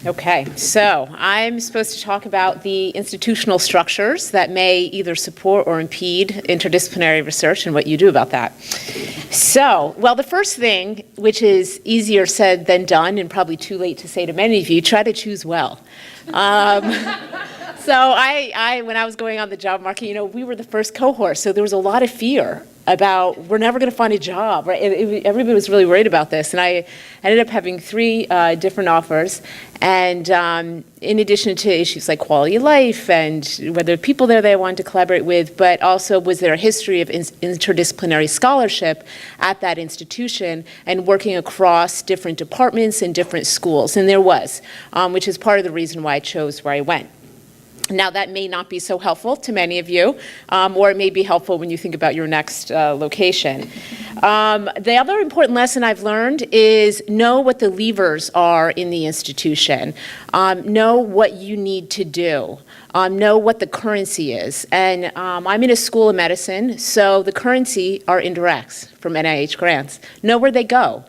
Okay, so I'm supposed to talk about the institutional structures that may either support or impede interdisciplinary research and what you do about that. So, well, the first thing, which is easier said than done and probably too late to say to many of you, try to choose well. So when I was going on the job market, we were the first cohort, so there was a lot of fear about we're never going to find a job, right? Everybody was really worried about this, and I ended up having 3 different offers, and in addition to issues like quality of life and whether people there that I wanted to collaborate with, but also was there a history of interdisciplinary scholarship at that institution and working across different departments and different schools, and there was, which is part of the reason why I chose where I went. Now, that may not be so helpful to many of you, or it may be helpful when you think about your next location. The other important lesson I've learned is know what the levers are in the institution. Know what you need to do. Know what the currency is. And I'm in a school of medicine, so the currency are indirects from NIH grants. Know where they go.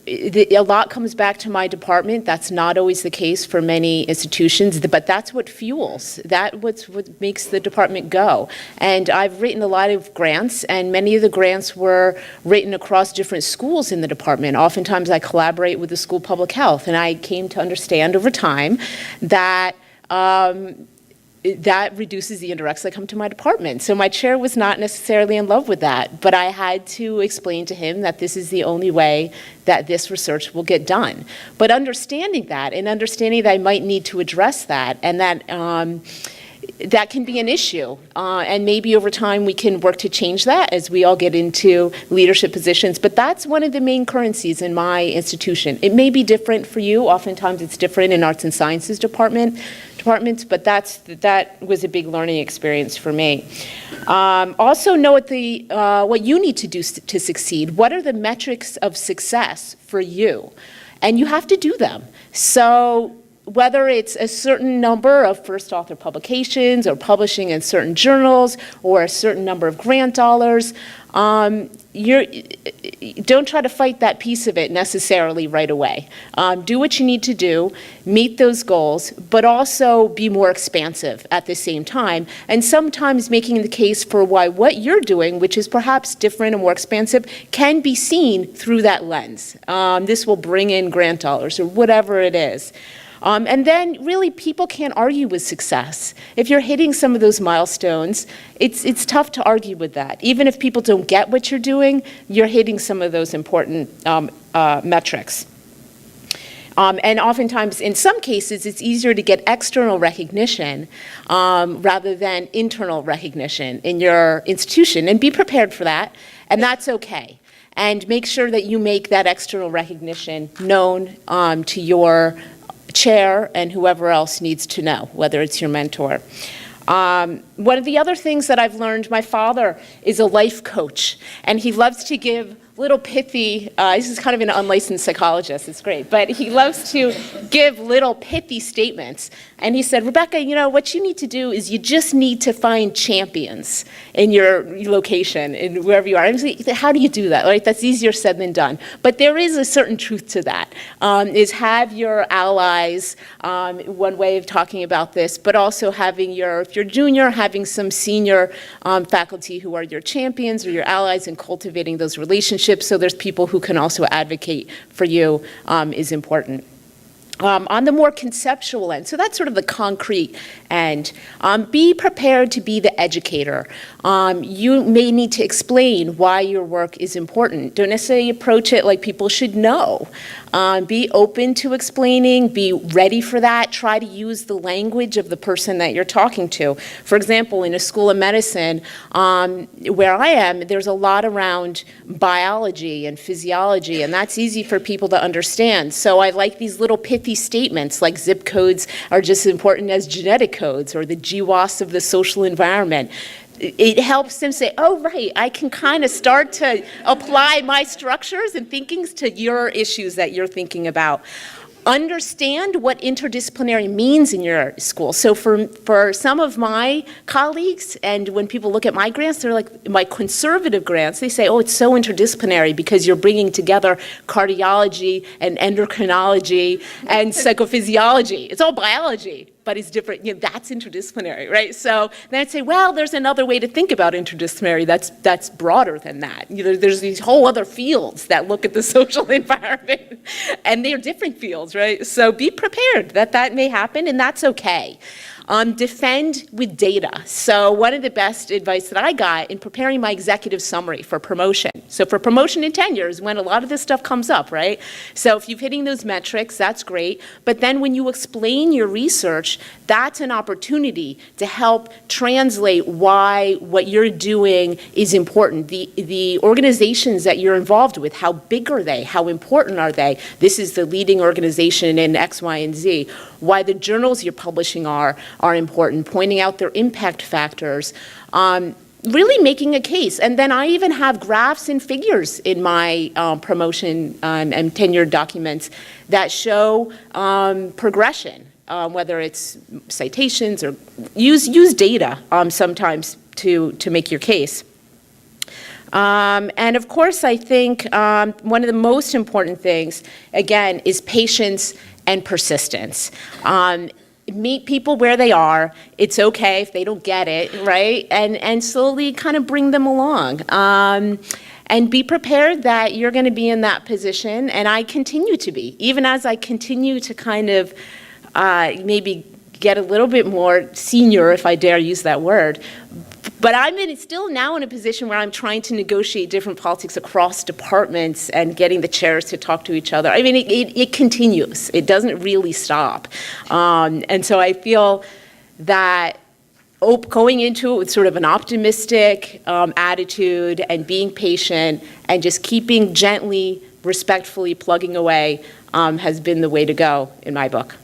A lot comes back to my department. That's not always the case for many institutions, but that's what fuels. That's what makes the department go. And I've written a lot of grants, and many of the grants were written across different schools in the department. Oftentimes I collaborate with the school of public health, and I came to understand over time that that reduces the indirects that come to my department. So my chair was not necessarily in love with that, but I had to explain to him that this is the only way that this research will get done. But understanding that and understanding that I might need to address that and that that can be an issue. And maybe over time we can work to change that as we all get into leadership positions. But that's one of the main currencies in my institution. It may be different for you. Oftentimes it's different in arts and sciences departments, but that was a big learning experience for me. Also know what you need to do to succeed. What are the metrics of success for you? And you have to do them. So whether it's a certain number of first author publications or publishing in certain journals or a certain number of grant dollars, don't try to fight that piece of it necessarily right away. Do what you need to do, meet those goals, but also be more expansive at the same time, and sometimes making the case for why what you're doing, which is perhaps different and more expansive, can be seen through that lens. This will bring in grant dollars or whatever it is. And then really people can't argue with success. If you're hitting some of those milestones, it's tough to argue with that. Even if people don't get what you're doing, you're hitting some of those important metrics. And oftentimes, in some cases, it's easier to get external recognition rather than internal recognition in your institution. And be prepared for that, and that's okay. And make sure that you make that external recognition known to your chair and whoever else needs to know, whether it's your mentor. One of the other things that I've learned, my father is a life coach, and he loves to give little pithy, this is kind of an unlicensed psychologist, it's great, but he loves to give little pithy statements. And he said, Rebecca, what you need to do is you just need to find champions in your location, in wherever you are. And how do you do that? Right? That's easier said than done. But there is a certain truth to that, is have your allies, one way of talking about this, but also having if you're junior, having some senior faculty who are your champions or your allies and cultivating those relationships so there's people who can also advocate for you is important. On the more conceptual end, so that's sort of the concrete end, be prepared to be the educator. You may need to explain why your work is important. Don't necessarily approach it like people should know. Be open to explaining, be ready for that, try to use the language of the person that you're talking to. For example, in a school of medicine, where I am, there's a lot around biology and physiology, and that's easy for people to understand. So I like these little pithy statements like zip codes are just as important as genetic codes or the GWAS of the social environment. It helps them say, oh, right, I can kind of start to apply my structures and thinkings to your issues that you're thinking about. understand what interdisciplinary means in your school. So for some of my colleagues, and when people look at my grants, they're like, my conservative grants, they say, oh, it's so interdisciplinary because you're bringing together cardiology and endocrinology and psychophysiology. It's all biology, but it's different. That's interdisciplinary, right? So then I'd say, well, there's another way to think about interdisciplinary that's broader than that. There's these whole other fields that look at the social environment, and they're different fields, right? So be prepared that may happen, and that's okay. Defend with data. So one of the best advice that I got in preparing my executive summary for promotion. So for promotion and tenure is when a lot of this stuff comes up, right? So if you're hitting those metrics, that's great. But then when you explain your research, that's an opportunity to help translate why what you're doing is important. The organizations that you're involved with, how big are they? How important are they? This is the leading organization in X, Y, and Z. Why the journals you're publishing are important, pointing out their impact factors, really making a case. And then I even have graphs and figures in my promotion and tenure documents that show progression, whether it's citations or use data sometimes to make your case. And of course, I think one of the most important things, again, is patience and persistence. Meet people where they are. It's okay if they don't get it, right? And slowly kind of bring them along. And be prepared that you're going to be in that position, and I continue to be, even as I continue to kind of maybe get a little bit more senior, if I dare use that word. But I'm still now in a position where I'm trying to negotiate different politics across departments and getting the chairs to talk to each other. I mean, it continues. It doesn't really stop. And so I feel that going into it with sort of an optimistic attitude and being patient and just keeping gently, respectfully plugging away has been the way to go in my book.